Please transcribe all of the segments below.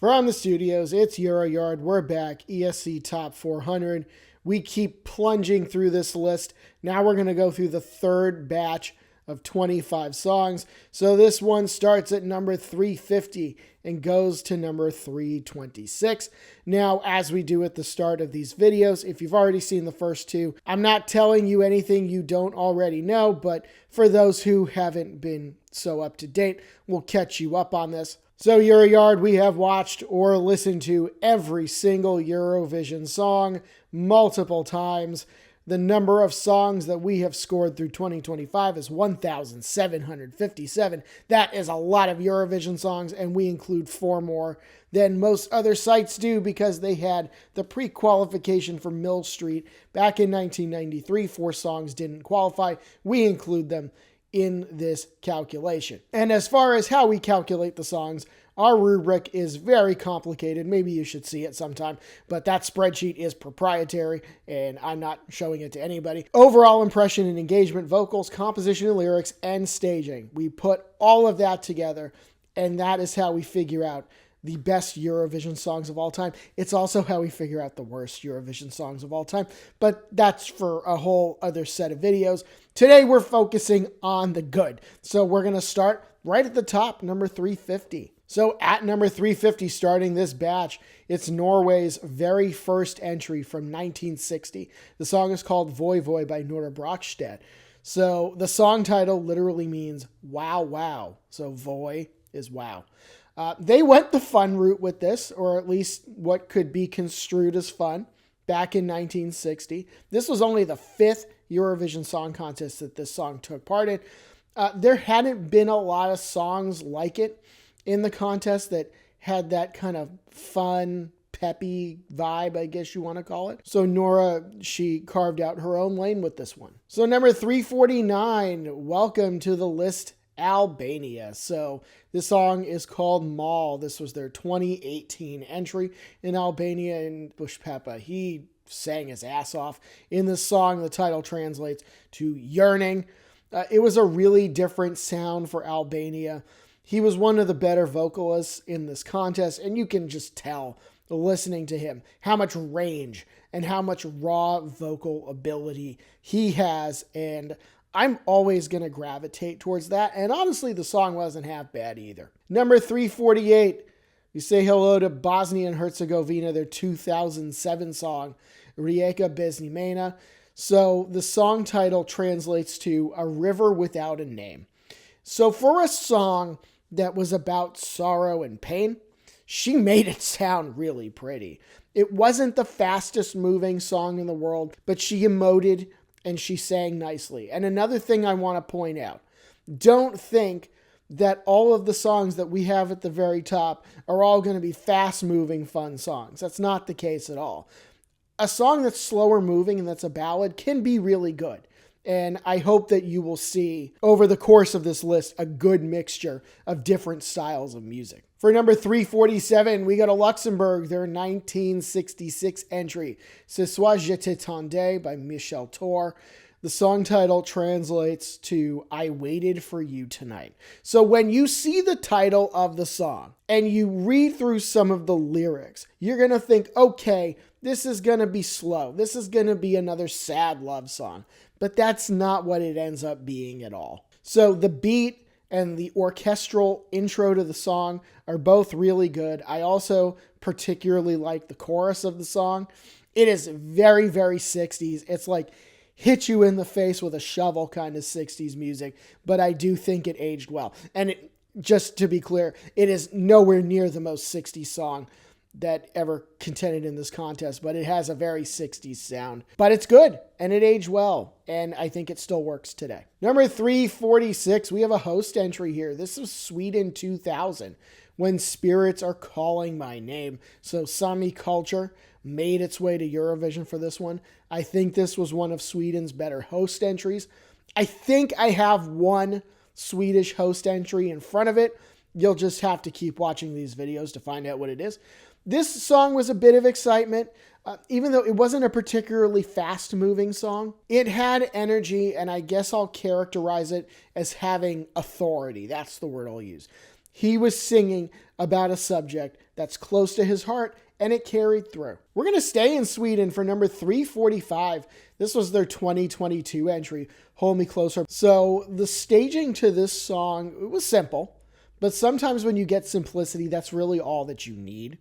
From the studios, it's Euroyard. We're back. ESC Top 400. We keep plunging through this list. Now we're going to go through the third batch of 25 songs. So this one starts at number 350 and goes to number 326. Now, as we do at the start of these videos, if you've already seen the first two, I'm not telling you anything you don't already know, but for those who haven't been so up to date, we'll catch you up on this. So Euroyard, we have watched or listened to every single Eurovision song multiple times. The number of songs that we have scored through 2025 is 1,757. That is a lot of Eurovision songs, and we include 4 more than most other sites do because they had the pre-qualification for Mill Street back in 1993. 4 songs didn't qualify. We include them in this calculation. And as far as how we calculate the songs, our rubric is very complicated. Maybe you should see it sometime, but that spreadsheet is proprietary and I'm not showing it to anybody. Overall impression and engagement, vocals, composition and lyrics, and staging. We put all of that together, and that is how we figure out the best Eurovision songs of all time. It's also how we figure out the worst Eurovision songs of all time, but that's for a whole other set of videos. Today we're focusing on the good. So we're going to start right at the top, number 350. So at number 350, starting this batch, it's Norway's very first entry from 1960. The song is called Voi Voi by Nora Brokstedt. So the song title literally means wow, wow. So Voi is wow. They went the fun route with this, or at least what could be construed as fun, back in 1960. This was only the 5th Eurovision Song Contest that this song took part in. There hadn't been a lot of songs like it in the contest that had that kind of fun, peppy vibe, I guess you want to call it. So Nora, she carved out her own lane with this one. So number 349, welcome to the list, Albania. So this song is called Mall. This was their 2018 entry in Albania, and Bush Peppa, he sang his ass off in this song. The title translates to yearning. It was a really different sound for Albania. He was one of the better vocalists in this contest, and you can just tell listening to him how much range and how much raw vocal ability he has, and I'm always going to gravitate towards that. And honestly, the song wasn't half bad either. Number 348, we say hello to Bosnia and Herzegovina, their 2007 song, Rijeka bez imena. So the song title translates to A River Without a Name. So for a song that was about sorrow and pain, she made it sound really pretty. It wasn't the fastest moving song in the world, but she emoted and she sang nicely. And another thing I want to point out, don't think that all of the songs that we have at the very top are all going to be fast-moving, fun songs. That's not the case at all. A song that's slower moving and that's a ballad can be really good. And I hope that you will see over the course of this list a good mixture of different styles of music. For number 347, we go to Luxembourg, their 1966 entry, Ce soir je t'attendais by Michel Thor. The song title translates to I Waited for You Tonight. So when you see the title of the song and you read through some of the lyrics, you're going to think, okay, this is going to be slow. This is going to be another sad love song. But that's not what it ends up being at all. So the beat and the orchestral intro to the song are both really good. I also particularly like the chorus of the song. It is very, very 60s. It's like hit you in the face with a shovel kind of 60s music, but I do think it aged well. And just to be clear, it is nowhere near the most 60s song that ever contended in this contest, but it has a very 60s sound. But it's good, and it aged well, and I think it still works today. Number 346, we have a host entry here. This is Sweden 2000, When Spirits Are Calling My Name. So Sami Culture made its way to Eurovision for this one. I think this was one of Sweden's better host entries. I think I have one Swedish host entry in front of it. You'll just have to keep watching these videos to find out what it is. This song was a bit of excitement, even though it wasn't a particularly fast-moving song. It had energy, and I guess I'll characterize it as having authority. That's the word I'll use. He was singing about a subject that's close to his heart, and it carried through. We're going to stay in Sweden for number 345. This was their 2022 entry, Hold Me Closer. So the staging to this song, it was simple, but sometimes when you get simplicity, that's really all that you need.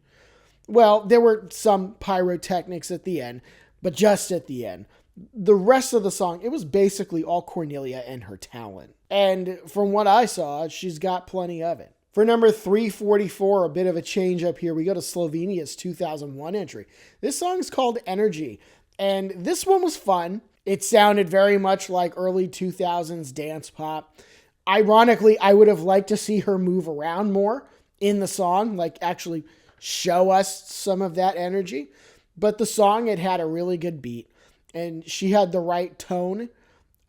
Well, there were some pyrotechnics at the end, but just at the end. The rest of the song, it was basically all Cornelia and her talent. And from what I saw, she's got plenty of it. For number 344, a bit of a change up here, we go to Slovenia's 2001 entry. This song is called Energy, and this one was fun. It sounded very much like early 2000s dance pop. Ironically, I would have liked to see her move around more in the song, like actually show us some of that energy. But the song, it had a really good beat, and she had the right tone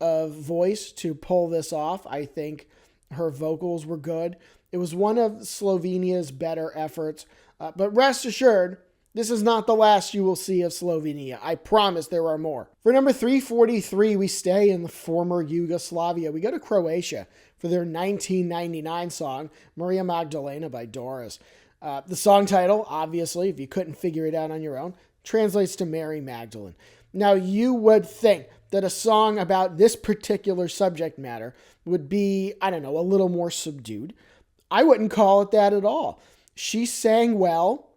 of voice to pull this off. I think her vocals were good. It was one of Slovenia's better efforts, but rest assured, this is not the last you will see of Slovenia. I promise there are more. For number 343, we stay in the former Yugoslavia. We go to Croatia for their 1999 song, Maria Magdalena by Doris. The song title, obviously, if you couldn't figure it out on your own, translates to Mary Magdalene. Now, you would think that a song about this particular subject matter would be, I don't know, a little more subdued. I wouldn't call it that at all. She sang well.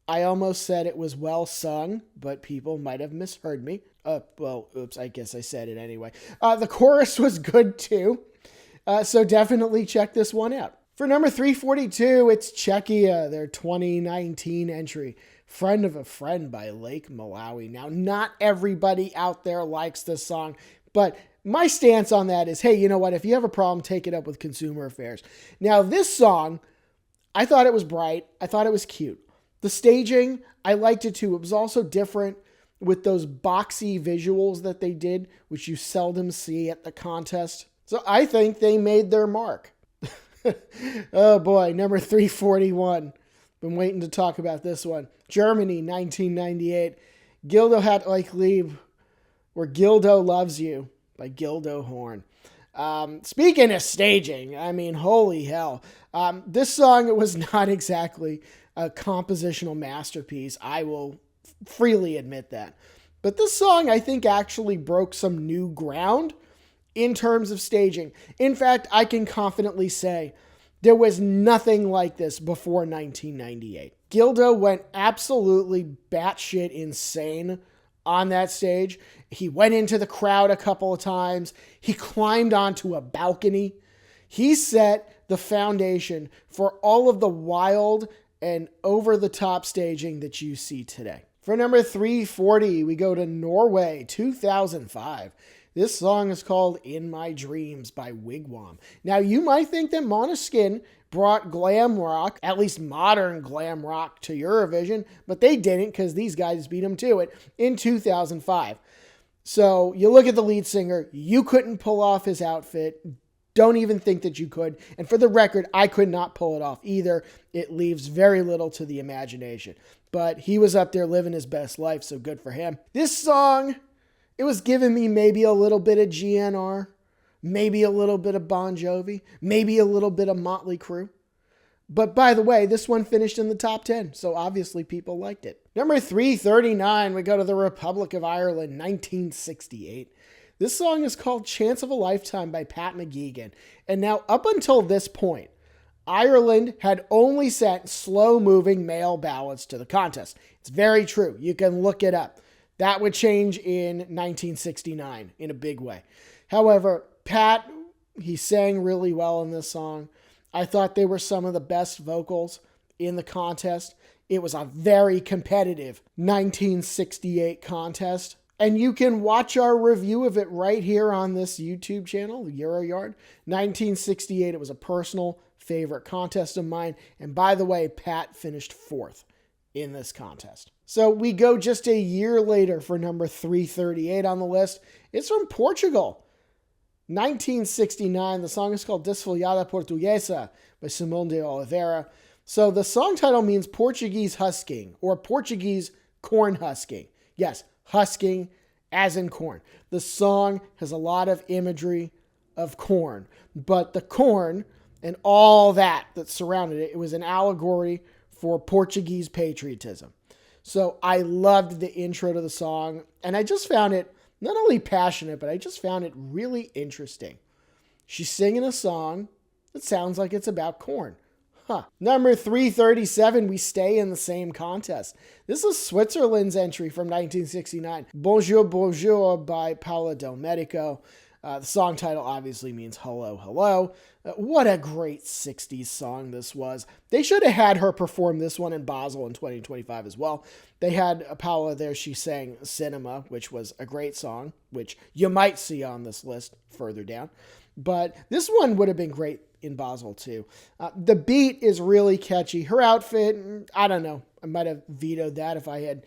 I almost said it was well sung, but people might have misheard me. I guess I said it anyway. The chorus was good too. So definitely check this one out. For number 342, it's Czechia, their 2019 entry, Friend of a Friend by Lake Malawi. Now, not everybody out there likes this song, but my stance on that is, hey, you know what? If you have a problem, take it up with Consumer Affairs. Now, this song, I thought it was bright. I thought it was cute. The staging, I liked it too. It was also different with those boxy visuals that they did, which you seldom see at the contest. So I think they made their mark. Oh boy, number 341. Been waiting to talk about this one. Germany, 1998. Gildo hat euch lieb, or Gildo loves you by Gildo Horn. Speaking of staging, I mean, holy hell. This song, it was not exactly a compositional masterpiece. I will freely admit that. But this song, I think, actually broke some new ground in terms of staging. In fact, I can confidently say there was nothing like this before 1998. Gildo went absolutely batshit insane on that stage. He went into the crowd a couple of times. He climbed onto a balcony. He set the foundation for all of the wild and over-the-top staging that you see today. For number 340, we go to Norway, 2005. This song is called In My Dreams by Wigwam. Now, you might think that Måneskin brought glam rock, at least modern glam rock, to Eurovision, but they didn't because these guys beat them to it in 2005. So you look at the lead singer, you couldn't pull off his outfit. Don't even think that you could. And for the record, I could not pull it off either. It leaves very little to the imagination. But he was up there living his best life, so good for him. This song, it was giving me maybe a little bit of GNR, maybe a little bit of Bon Jovi, maybe a little bit of Motley Crue. But by the way, this one finished in the top 10, so obviously people liked it. Number 339, we go to the Republic of Ireland, 1968. This song is called Chance of a Lifetime by Pat McGuigan. And now, up until this point, Ireland had only sent slow-moving male ballads to the contest. It's very true. You can look it up. That would change in 1969 in a big way. However, Pat, he sang really well in this song. I thought they were some of the best vocals in the contest. It was a very competitive 1968 contest. And you can watch our review of it right here on this YouTube channel, Euroyard. 1968, it was a personal favorite contest of mine. And by the way, Pat finished 4th in this contest. So we go just a year later for number 338 on the list. It's from Portugal. 1969, the song is called Desfolhada Portuguesa by Simão de Oliveira. So the song title means Portuguese husking or Portuguese corn husking. Yes, husking as in corn. The song has a lot of imagery of corn, but the corn and all that surrounded it. It was an allegory for Portuguese patriotism. So I loved the intro to the song, and I just found it not only passionate, but I just found it really interesting. She's singing a song that sounds like it's about corn. Number 337, we stay in the same contest. This is Switzerland's entry from 1969, Bonjour, Bonjour by Paola Del Medico. The song title obviously means hello, hello. What a great 60s song this was. They should have had her perform this one in Basel in 2025 as well. They had Paola there. She sang Cinema, which was a great song, which you might see on this list further down. But this one would have been great in Basel too. The beat is really catchy. Her outfit, I don't know. I might have vetoed that if I had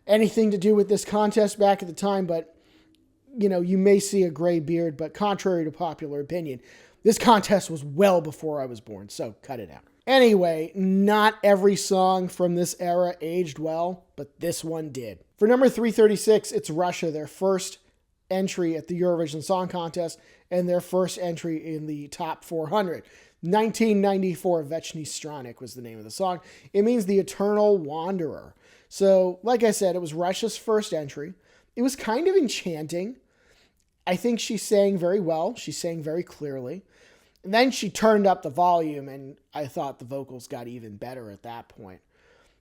anything to do with this contest back at the time, but you may see a gray beard, but contrary to popular opinion, this contest was well before I was born, so cut it out. Anyway, not every song from this era aged well, but this one did. For number 336, it's Russia, their first entry at the Eurovision Song Contest and their first entry in the top 400. 1994, Vechny Stranik was the name of the song. It means the eternal wanderer. So, like I said, it was Russia's first entry. It was kind of enchanting. I think she sang very well. She sang very clearly. And then she turned up the volume, and I thought the vocals got even better at that point.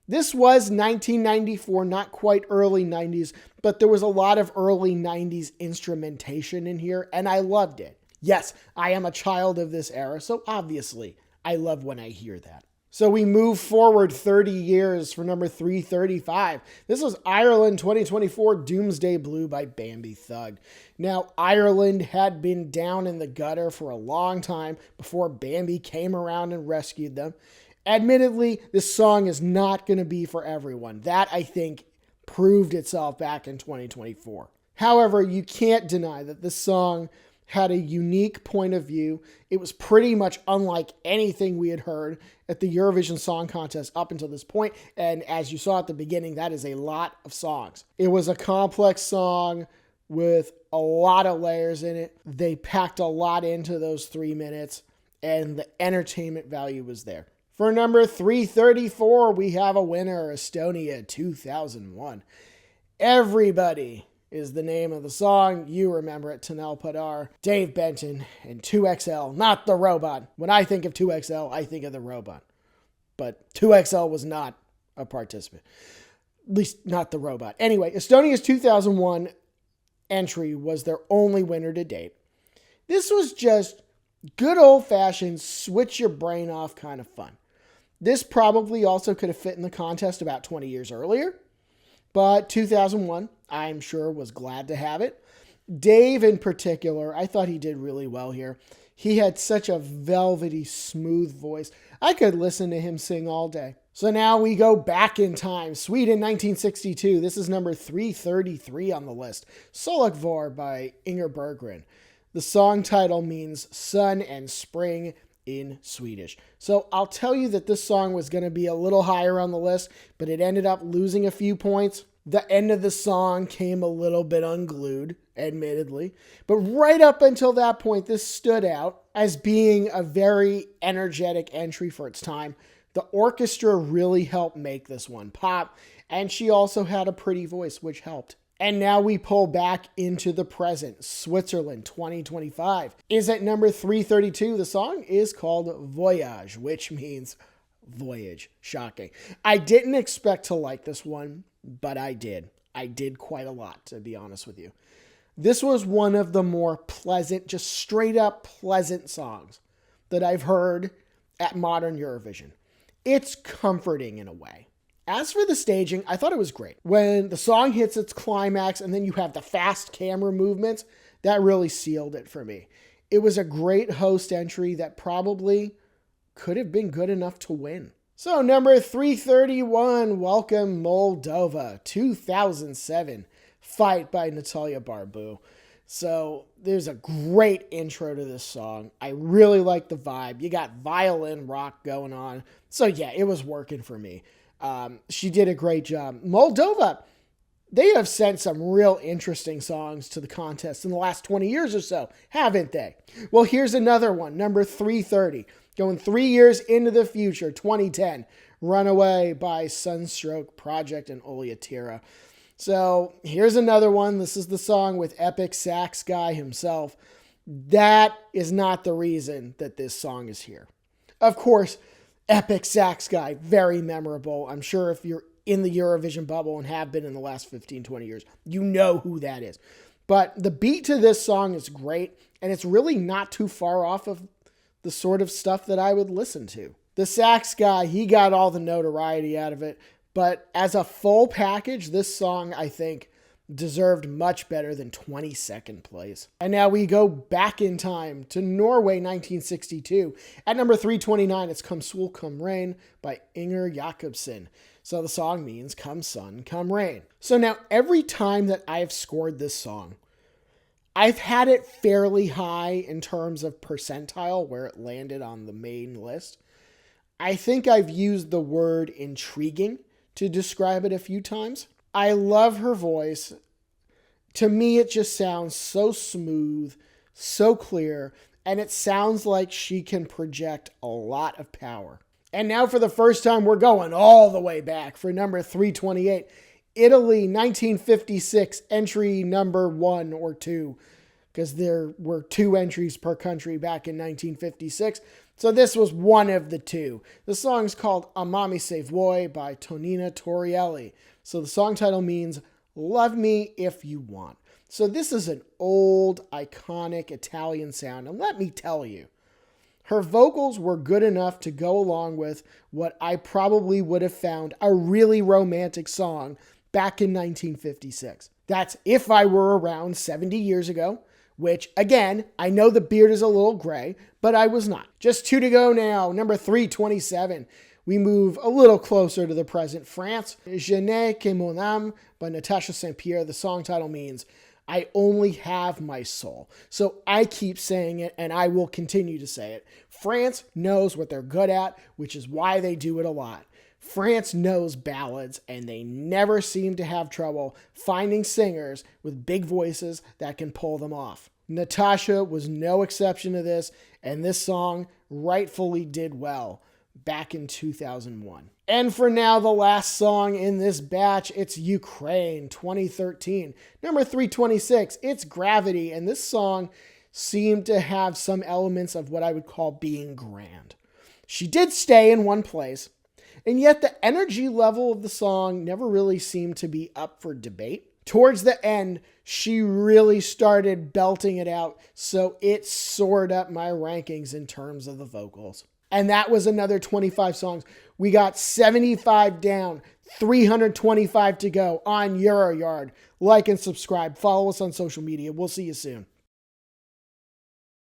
This was 1994, not quite early 90s, but there was a lot of early 90s instrumentation in here, and I loved it. Yes, I am a child of this era, so obviously I love when I hear that. So we move forward 30 years for number 335. This was Ireland 2024 Doomsday Blue by Bambi Thug. Now, Ireland had been down in the gutter for a long time before Bambi came around and rescued them. Admittedly, this song is not going to be for everyone. That, I think, proved itself back in 2024. However, you can't deny that this song had a unique point of view. It was pretty much unlike anything we had heard at the Eurovision Song Contest up until this point. And as you saw at the beginning, that is a lot of songs. It was a complex song with a lot of layers in it. They packed a lot into those 3 minutes, and the entertainment value was there. For number 334, we have a winner, Estonia 2001. Everybody is the name of the song. You remember it, Tanel Padar, Dave Benton, and 2XL, not the robot. When I think of 2XL, I think of the robot. But 2XL was not a participant. At least not the robot. Anyway, Estonia's 2001 entry was their only winner to date. This was just good old-fashioned switch your brain off kind of fun. This probably also could have fit in the contest about 20 years earlier, but 2001, I'm sure, was glad to have it. Dave, in particular, I thought he did really well here. He had such a velvety, smooth voice. I could listen to him sing all day. So now we go back in time. Sweden, 1962. This is number 333 on the list. Solakvor by Inger Berggren. The song title means sun and spring in Swedish. So I'll tell you that this song was going to be a little higher on the list, but it ended up losing a few points. The end of the song came a little bit unglued, admittedly. But right up until that point, this stood out as being a very energetic entry for its time. The orchestra really helped make this one pop, and she also had a pretty voice, which helped. And now we pull back into the present. Switzerland 2025 is at number 332. The song is called Voyage, which means voyage. Shocking. I didn't expect to like this one, but I did. I did quite a lot, to be honest with you. This was one of the more pleasant, just straight up pleasant songs that I've heard at modern Eurovision. It's comforting in a way. As for the staging, I thought it was great. When the song hits its climax and then you have the fast camera movements, that really sealed it for me. It was a great host entry that probably could have been good enough to win. So number 331, welcome Moldova, 2007, Fight by Natalia Barbu. So there's a great intro to this song. I really like the vibe. You got violin rock going on. So yeah, it was working for me. She did a great job. Moldova, they have sent some real interesting songs to the contest in the last 20 years or so, haven't they? Well, here's another one, number 330. Going 3 years into the future, 2010, Runaway by Sunstroke Project and Oliatira. So here's another one. This is the song with Epic Sax Guy himself. That is not the reason that this song is here. Of course, Epic Sax Guy, very memorable. I'm sure if you're in the Eurovision bubble and have been in the last 15, 20 years, you know who that is. But the beat to this song is great, and it's really not too far off of the sort of stuff that I would listen to. The sax guy, he got all the notoriety out of it, but as a full package, this song, I think, deserved much better than 22nd place. And now we go back in time to Norway 1962. At number 329, it's Come Sol, Come Rain by Inger Jacobsen. So the song means Come Sun, Come Rain. So now every time that I've scored this song, I've had it fairly high in terms of percentile where it landed on the main list. I think I've used the word intriguing to describe it a few times. I love her voice. To me, it just sounds so smooth, so clear, and it sounds like she can project a lot of power. And now for the first time, we're going all the way back for number 328. Italy, 1956, entry number 1 or 2, because there were 2 entries per country back in 1956. So this was one of the 2. The song's called Amami Se Vuoi by Tonina Torrielli. So the song title means Love Me If You Want. So this is an old, iconic Italian sound. And let me tell you, her vocals were good enough to go along with what I probably would have found a really romantic song back in 1956. That's if I were around 70 years ago, which, again, I know the beard is a little gray, but I was not. Just 2 to go now. Number 327. We move a little closer to the present. France, Je n'ai que mon âme by Natasha St. Pierre. The song title means I only have my soul. So I keep saying it, and I will continue to say it. France knows what they're good at, which is why they do it a lot. France knows ballads, and they never seem to have trouble finding singers with big voices that can pull them off. Natasha was no exception to this, and this song rightfully did well back in 2001. And for now, the last song in this batch, it's Ukraine 2013. Number 326, it's Gravity, and this song seemed to have some elements of what I would call being grand. She did stay in one place, and yet the energy level of the song never really seemed to be up for debate. Towards the end, she really started belting it out, so it soared up my rankings in terms of the vocals. And that was another 25 songs. We got 75 down, 325 to go on Euroyard. Like and subscribe. Follow us on social media. We'll see you soon.